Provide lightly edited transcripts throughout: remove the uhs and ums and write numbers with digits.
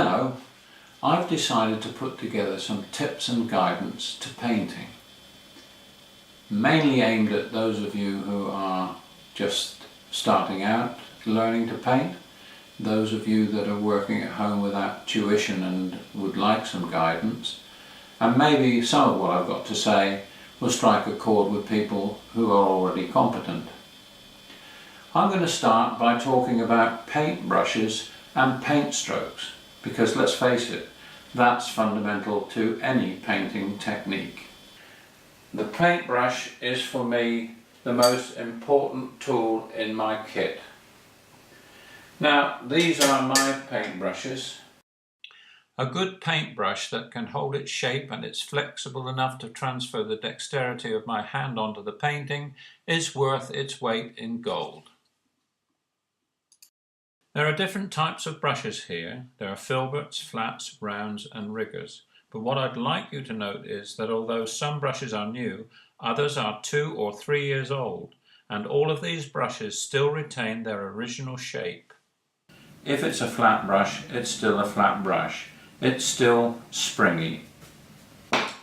Hello, I've decided to put together some tips and guidance to painting, mainly aimed at those of you who are just starting out learning to paint, those of you that are working at home without tuition and would like some guidance, and maybe some of what I've got to say will strike a chord with people who are already competent. I'm going to start by talking about paintbrushes and paint strokes, because let's face it, that's fundamental to any painting technique. The paintbrush is for me the most important tool in my kit. Now, these are my paintbrushes. A good paintbrush that can hold its shape and it's flexible enough to transfer the dexterity of my hand onto the painting is worth its weight in gold. There are different types of brushes here. There are filberts, flats, rounds and riggers. But what I'd like you to note is that although some brushes are new, others are 2 or 3 years old, and all of these brushes still retain their original shape. If it's a flat brush, it's still a flat brush. It's still springy. If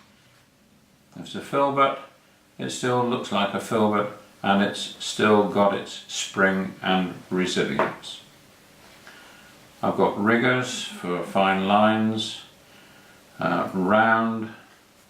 it's a filbert, it still looks like a filbert and it's still got its spring and resilience. I've got riggers for fine lines, round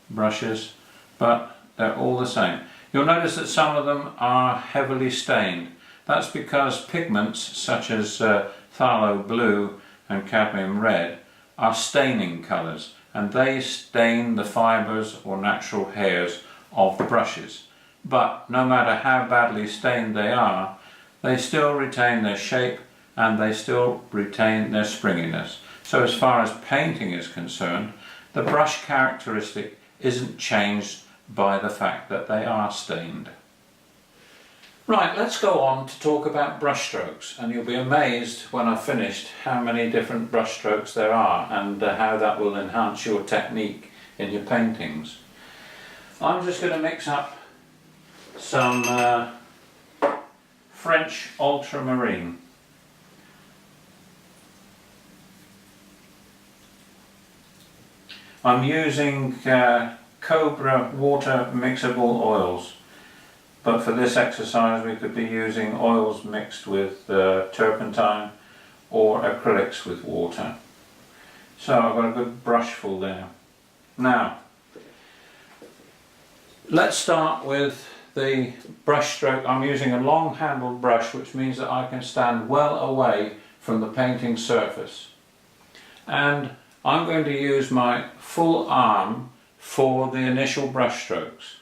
brushes, but they're all the same. You'll notice that some of them are heavily stained. That's because pigments such as phthalo blue and cadmium red are staining colours, and they stain the fibres or natural hairs of the brushes. But no matter how badly stained they are, they still retain their shape and they still retain their springiness. So as far as painting is concerned, the brush characteristic isn't changed by the fact that they are stained. Right, let's go on to talk about brushstrokes, and you'll be amazed when I've finished how many different brushstrokes there are and how that will enhance your technique in your paintings. I'm just going to mix up some French ultramarine. I'm using Cobra water mixable oils, but for this exercise we could be using oils mixed with turpentine or acrylics with water. So I've got a good brush full there. Now, let's start with the brush stroke. I'm using a long handled brush, which means that I can stand well away from the painting surface. And I'm going to use my full arm for the initial brush strokes.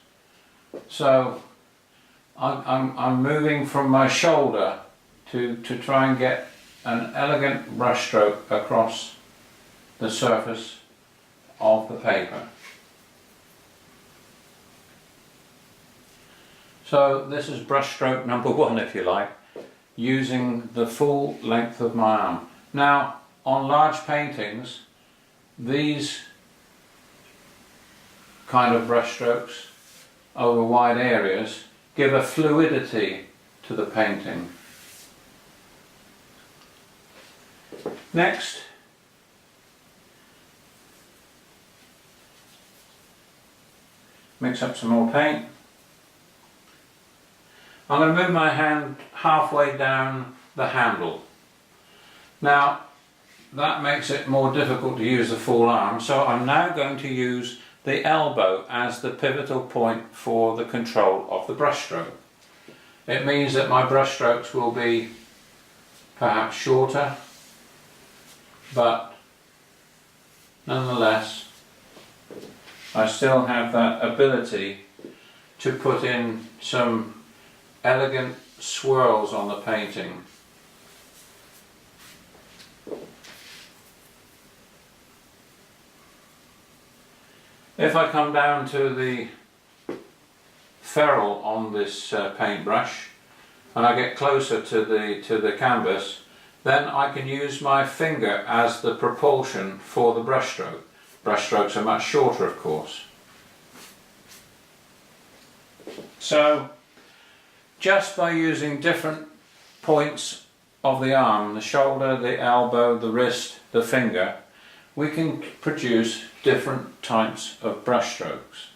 So I'm moving from my shoulder to try and get an elegant brush stroke across the surface of the paper. So this is brush stroke number 1, if you like, using the full length of my arm. Now, on large paintings, these kind of brush strokes over wide areas give a fluidity to the painting. Next, mix up some more paint. I'm going to move my hand halfway down the handle. Now, that makes it more difficult to use the full arm, so I'm now going to use the elbow as the pivotal point for the control of the brush stroke. It means that my brush strokes will be perhaps shorter, but nonetheless I still have that ability to put in some elegant swirls on the painting. If I come down to the ferrule on this paintbrush and I get closer to the canvas, then I can use my finger as the propulsion for the brushstroke. Brushstrokes are much shorter, of course. So just by using different points of the arm, the shoulder, the elbow, the wrist, the finger, we can produce different types of brush strokes.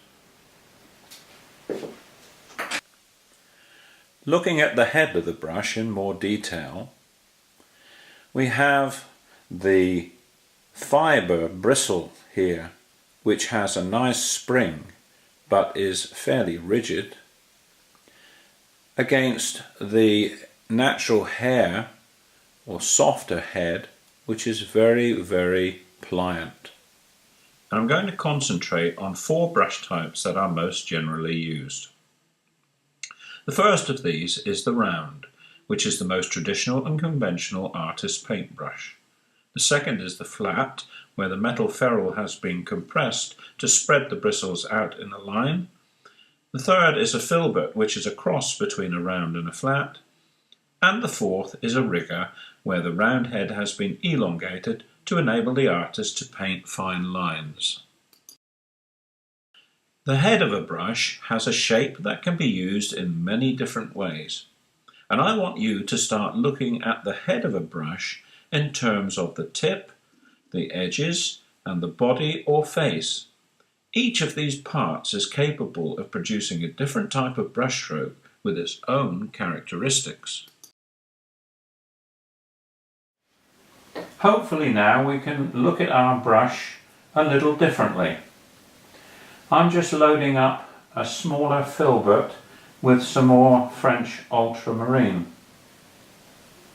Looking at the head of the brush in more detail, we have the fibre bristle here, which has a nice spring but is fairly rigid, against the natural hair or softer head, which is very, very pliant. And I'm going to concentrate on 4 brush types that are most generally used. The first of these is the round, which is the most traditional and conventional artist's paintbrush. The second is the flat, where the metal ferrule has been compressed to spread the bristles out in a line. The third is a filbert, which is a cross between a round and a flat. And the fourth is a rigger, where the round head has been elongated to enable the artist to paint fine lines. The head of a brush has a shape that can be used in many different ways. And I want you to start looking at the head of a brush in terms of the tip, the edges, and the body or face. Each of these parts is capable of producing a different type of brushstroke with its own characteristics. Hopefully now we can look at our brush a little differently. I'm just loading up a smaller filbert with some more French ultramarine.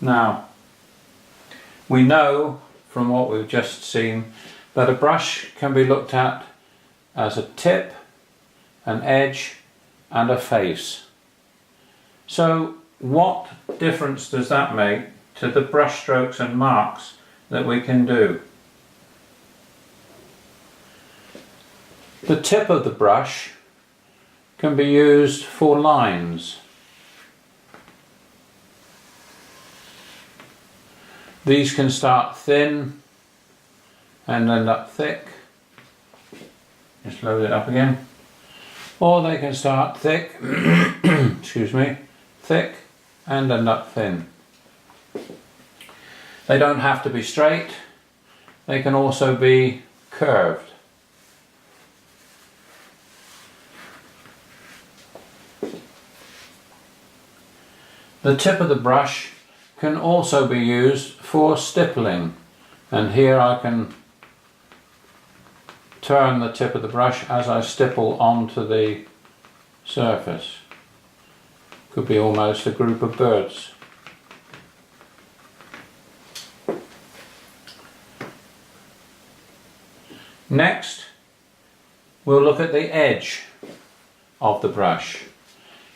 Now, we know from what we've just seen that a brush can be looked at as a tip, an edge and a face. So what difference does that make to the brush strokes and marks that we can do? The tip of the brush can be used for lines. These can start thin and end up thick. Just load it up again. Or they can start thick, excuse me, thick and end up thin. They don't have to be straight. They can also be curved. The tip of the brush can also be used for stippling, and here I can turn the tip of the brush as I stipple onto the surface. Could be almost a group of birds. Next, we'll look at the edge of the brush.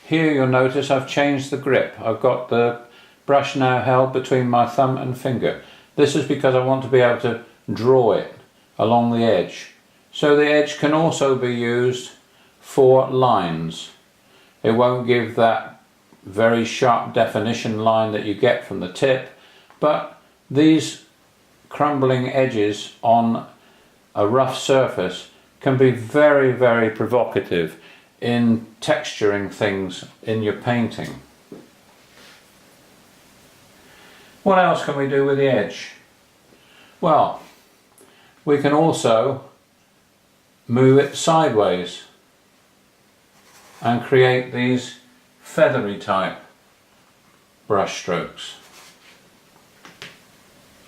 Here you'll notice I've changed the grip. I've got the brush now held between my thumb and finger. This is because I want to be able to draw it along the edge. So the edge can also be used for lines. It won't give that very sharp definition line that you get from the tip, but these crumbling edges on a rough surface can be very, very provocative in texturing things in your painting. What else can we do with the edge? Well, we can also move it sideways and create these feathery type brush strokes.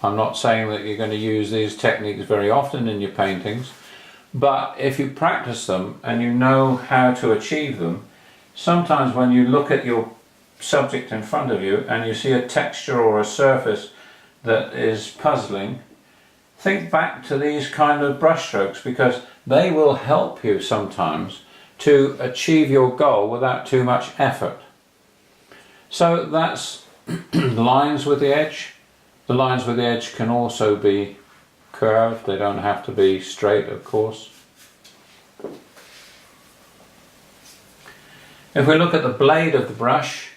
I'm not saying that you're going to use these techniques very often in your paintings, but if you practice them and you know how to achieve them, sometimes when you look at your subject in front of you and you see a texture or a surface that is puzzling, think back to these kind of brush strokes, because they will help you sometimes to achieve your goal without too much effort. So that's lines with the edge. The lines with the edge can also be curved, they don't have to be straight, of course. If we look at the blade of the brush,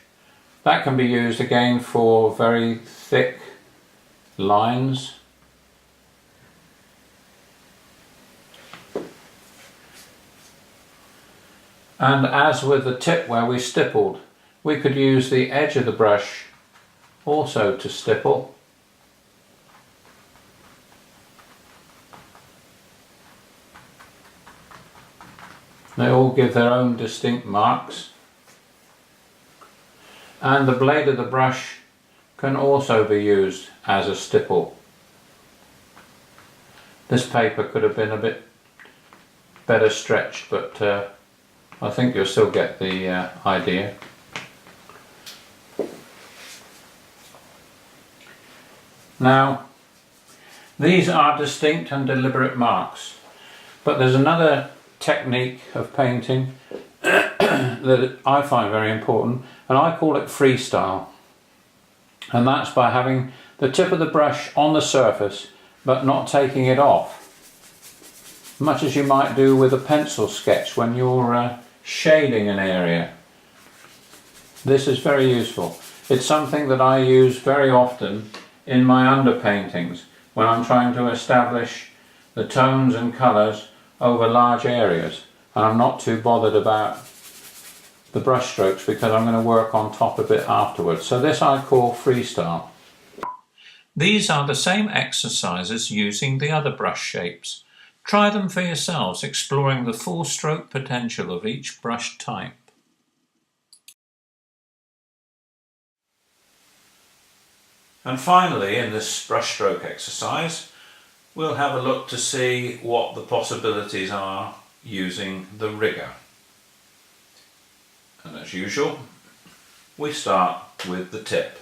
that can be used again for very thick lines. And as with the tip where we stippled, we could use the edge of the brush also to stipple. They all give their own distinct marks, and the blade of the brush can also be used as a stipple. This paper could have been a bit better stretched, but I think you'll still get the idea. Now, these are distinct and deliberate marks, but there's another technique of painting that I find very important, and I call it freestyle. And that's by having the tip of the brush on the surface but not taking it off, much as you might do with a pencil sketch when you're shading an area. This is very useful. It's something that I use very often in my underpaintings when I'm trying to establish the tones and colours over large areas, and I'm not too bothered about the brush strokes because I'm going to work on top a bit afterwards. So this I call freestyle. These are the same exercises using the other brush shapes. Try them for yourselves, exploring the full stroke potential of each brush type. And finally, in this brushstroke exercise, we'll have a look to see what the possibilities are using the rigger. And as usual, we start with the tip,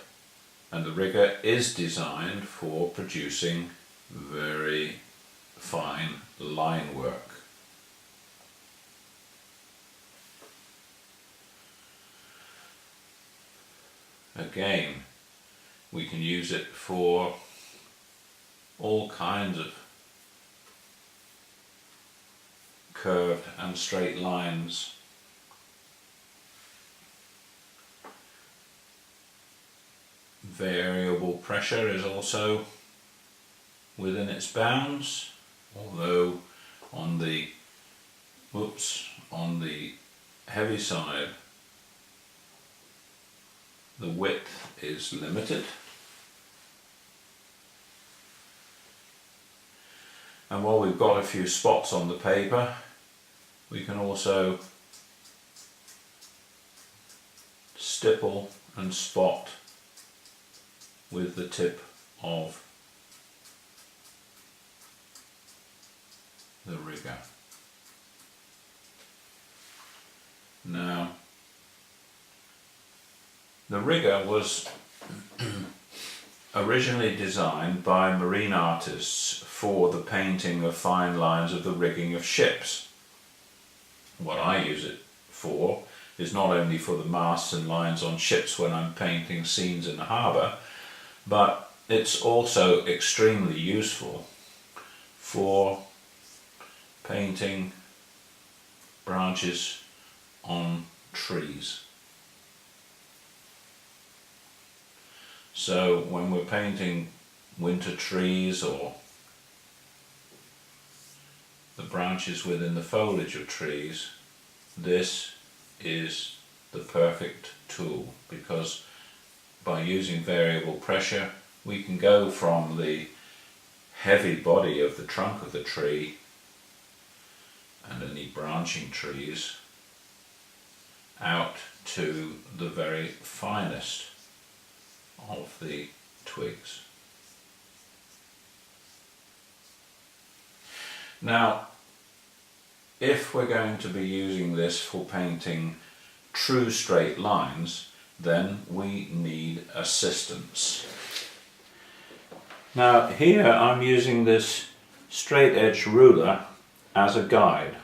and the rigger is designed for producing very fine line work. Again, we can use it for all kinds of curved and straight lines. Variable pressure is also within its bounds, although on the heavy side the width is limited. And while we've got a few spots on the paper, we can also stipple and spot with the tip of the rigger. Now, the rigger was originally designed by marine artists for the painting of fine lines of the rigging of ships. What I use it for is not only for the masts and lines on ships when I'm painting scenes in the harbour, but it's also extremely useful for painting branches on trees. So when we're painting winter trees or the branches within the foliage of trees, this is the perfect tool, because by using variable pressure we can go from the heavy body of the trunk of the tree and any branching trees out to the very finest of the twigs. Now, if we're going to be using this for painting true straight lines, then we need assistance. Now here I'm using this straight edge ruler as a guide,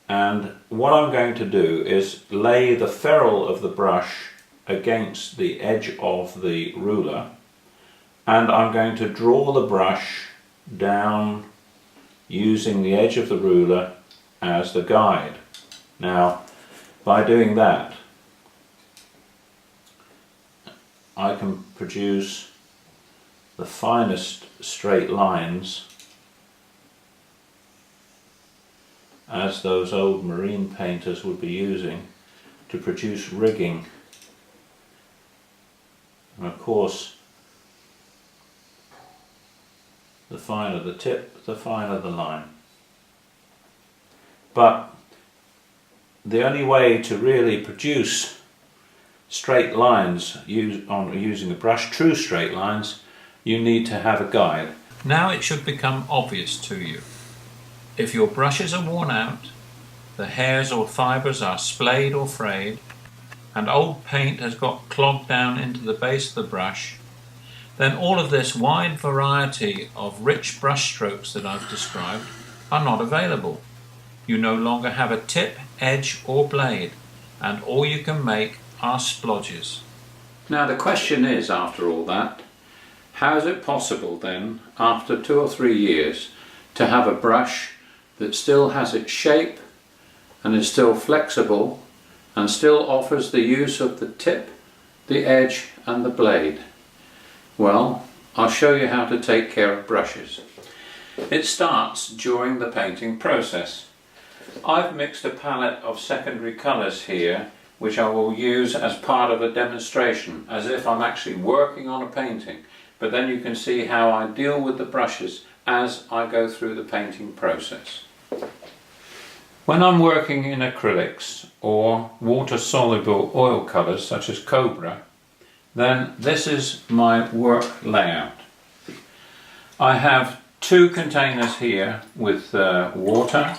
and what I'm going to do is lay the ferrule of the brush against the edge of the ruler, and I'm going to draw the brush down using the edge of the ruler as the guide. Now, by doing that, I can produce the finest straight lines, as those old marine painters would be using to produce rigging. And of course, the finer the tip, the finer the line. But the only way to really produce straight lines using a brush, true straight lines, you need to have a guide. Now it should become obvious to you. If your brushes are worn out, the hairs or fibres are splayed or frayed, and old paint has got clogged down into the base of the brush, then all of this wide variety of rich brush strokes that I've described are not available. You no longer have a tip, edge or blade, and all you can make are splodges. Now the question is, after all that, how is it possible then, after 2 or 3 years, to have a brush that still has its shape and is still flexible and still offers the use of the tip, the edge and the blade? Well, I'll show you how to take care of brushes. It starts during the painting process. I've mixed a palette of secondary colours here, which I will use as part of a demonstration, as if I'm actually working on a painting, but then you can see how I deal with the brushes as I go through the painting process. When I'm working in acrylics or water-soluble oil colours such as Cobra, then this is my work layout. I have 2 containers here with water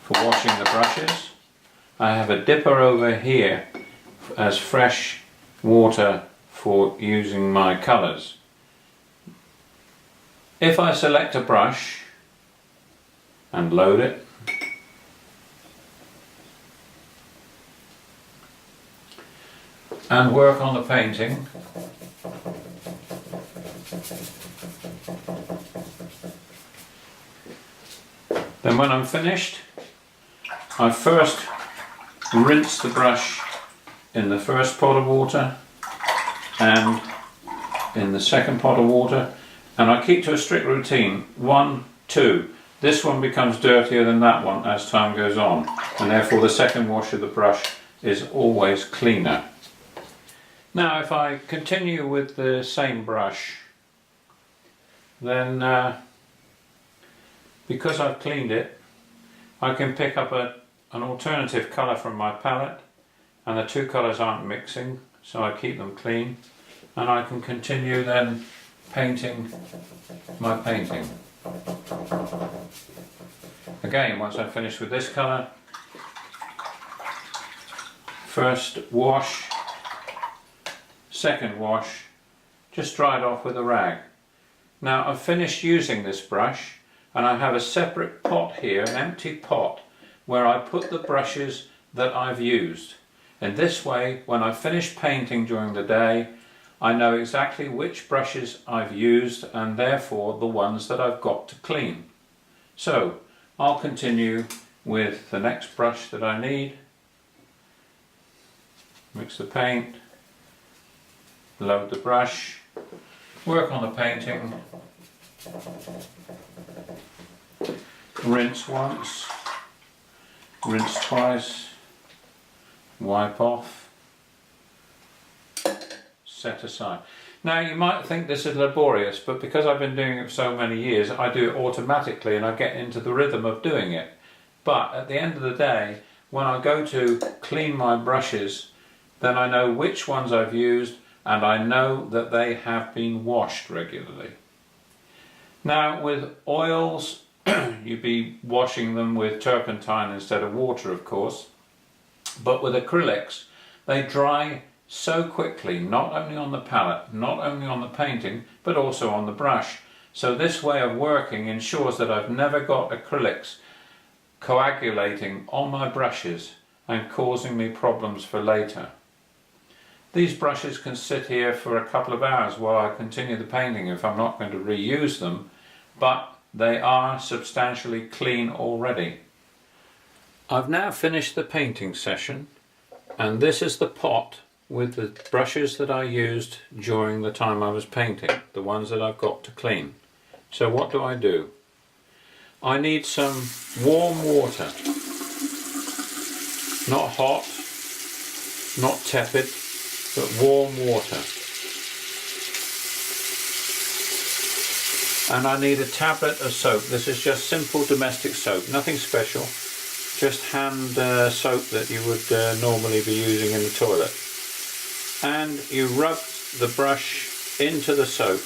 for washing the brushes. I have a dipper over here as fresh water for using my colours. If I select a brush and load it, and work on the painting, then when I'm finished, I first rinse the brush in the first pot of water and in the second pot of water, and I keep to a strict routine, 1, 2. This one becomes dirtier than that one as time goes on, and therefore the second wash of the brush is always cleaner. Now if I continue with the same brush, then because I've cleaned it, I can pick up an alternative colour from my palette, and the 2 colours aren't mixing, so I keep them clean, and I can continue then painting my painting. Again, once I'm finished with this colour, first wash, second wash, just dry it off with a rag. Now I've finished using this brush, and I have a separate pot here, an empty pot, where I put the brushes that I've used. In this way, when I finish painting during the day, I know exactly which brushes I've used and therefore the ones that I've got to clean. So I'll continue with the next brush that I need, mix the paint, load the brush, work on the painting, rinse once, rinse twice, wipe off, set aside. Now you might think this is laborious, but because I've been doing it for so many years, I do it automatically and I get into the rhythm of doing it. But at the end of the day, when I go to clean my brushes, then I know which ones I've used and I know that they have been washed regularly. Now with oils, you'd be washing them with turpentine instead of water, of course, but with acrylics they dry so quickly, not only on the palette, not only on the painting, but also on the brush. So this way of working ensures that I've never got acrylics coagulating on my brushes and causing me problems for later. These brushes can sit here for a couple of hours while I continue the painting if I'm not going to reuse them, but they are substantially clean already. I've now finished the painting session, and this is the pot with the brushes that I used during the time I was painting, the ones that I've got to clean. So what do? I need some warm water, not hot, not tepid, but warm water. And I need a tablet of soap. This is just simple domestic soap, nothing special. just hand soap that you would normally be using in the toilet, and you rub the brush into the soap.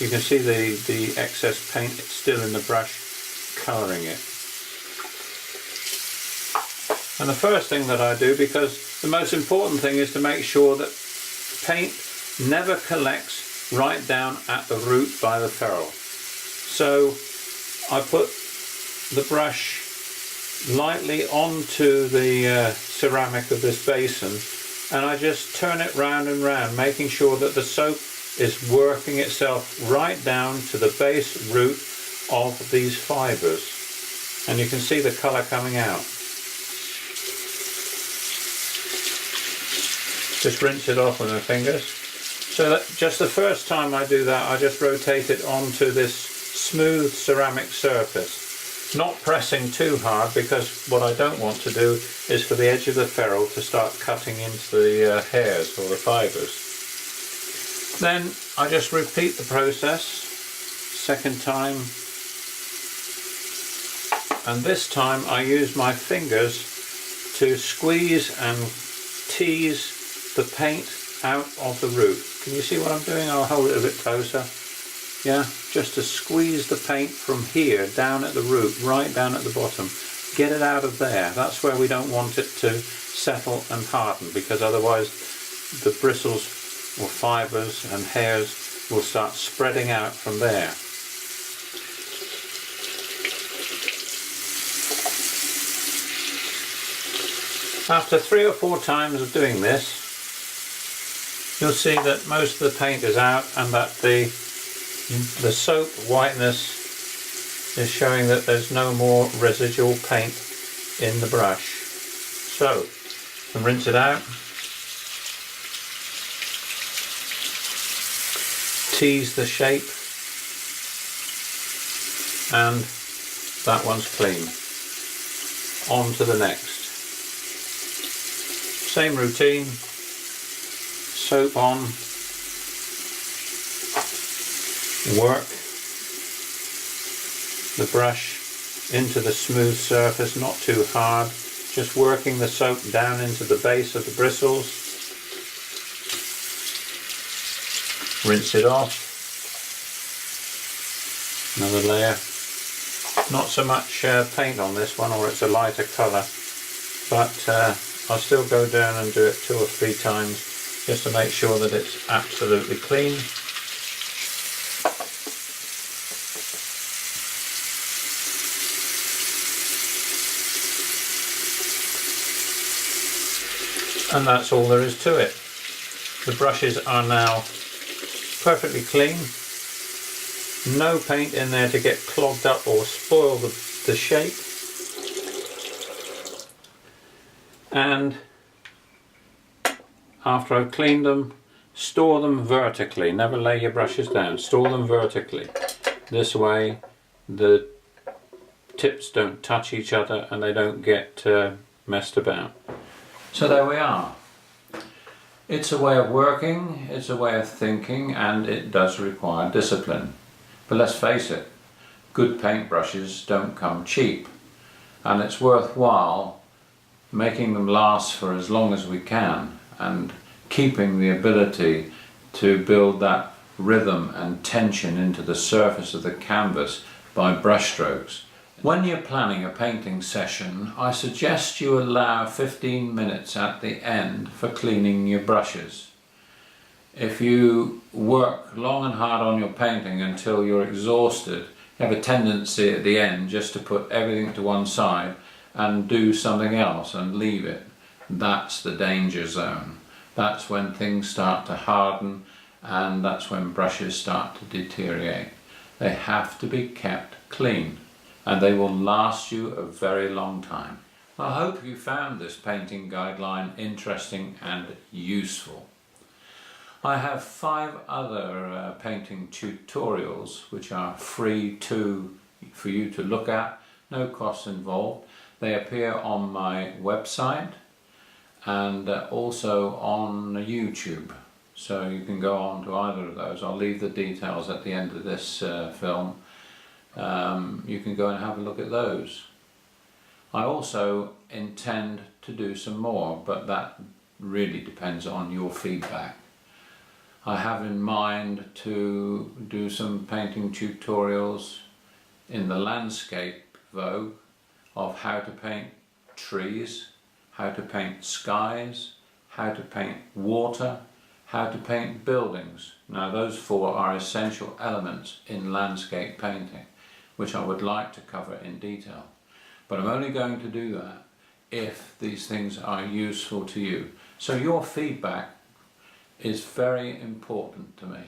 You can see the excess paint still in the brush colouring it. And the first thing that I do, because the most important thing is to make sure that paint never collects right down at the root by the ferrule. So I put the brush lightly onto the ceramic of this basin, and I just turn it round and round, making sure that the soap is working itself right down to the base root of these fibres. And you can see the colour coming out. Just rinse it off with my fingers. So that just the first time I do that, I just rotate it onto this smooth ceramic surface, not pressing too hard, because what I don't want to do is for the edge of the ferrule to start cutting into the hairs or the fibres. Then I just repeat the process, second time, and this time I use my fingers to squeeze and tease the paint out of the root. Can you see what I'm doing? I'll hold it a bit closer. Yeah, just to squeeze the paint from here down at the root, right down at the bottom. Get it out of there. That's where we don't want it to settle and harden, because otherwise the bristles or fibres and hairs will start spreading out from there. After 3 or 4 times of doing this, you'll see that most of the paint is out, and that the soap whiteness is showing that there's no more residual paint in the brush. So, rinse it out, tease the shape, and that one's clean. On to the next. Same routine. Soap on, work the brush into the smooth surface, not too hard, just working the soap down into the base of the bristles. Rinse it off, another layer. Not so much paint on this one, or it's a lighter colour, but I'll still go down and do it 2 or 3 times just to make sure that it's absolutely clean. And that's all there is to it. The brushes are now perfectly clean. No paint in there to get clogged up or spoil the shape. And after I've cleaned them, store them vertically. Never lay your brushes down. Store them vertically. This way the tips don't touch each other and they don't get messed about. So there we are. It's a way of working, it's a way of thinking, and it does require discipline. But let's face it, good paintbrushes don't come cheap, and it's worthwhile making them last for as long as we can, and keeping the ability to build that rhythm and tension into the surface of the canvas by brushstrokes. When you're planning a painting session, I suggest you allow 15 minutes at the end for cleaning your brushes. If you work long and hard on your painting until you're exhausted, you have a tendency at the end just to put everything to one side and do something else and leave it. That's the danger zone. That's when things start to harden, and that's when brushes start to deteriorate. They have to be kept clean, and they will last you a very long time. I hope you found this painting guideline interesting and useful. I have 5 other painting tutorials which are free for you to look at, no cost involved. They appear on my website and also on YouTube, so you can go on to either of those. I'll leave the details at the end of this film. You can go and have a look at those. I also intend to do some more, but that really depends on your feedback. I have in mind to do some painting tutorials in the landscape vogue of how to paint trees, how to paint skies, how to paint water, how to paint buildings. Now those four are essential elements in landscape painting, which I would like to cover in detail. But I'm only going to do that if these things are useful to you. So your feedback is very important to me.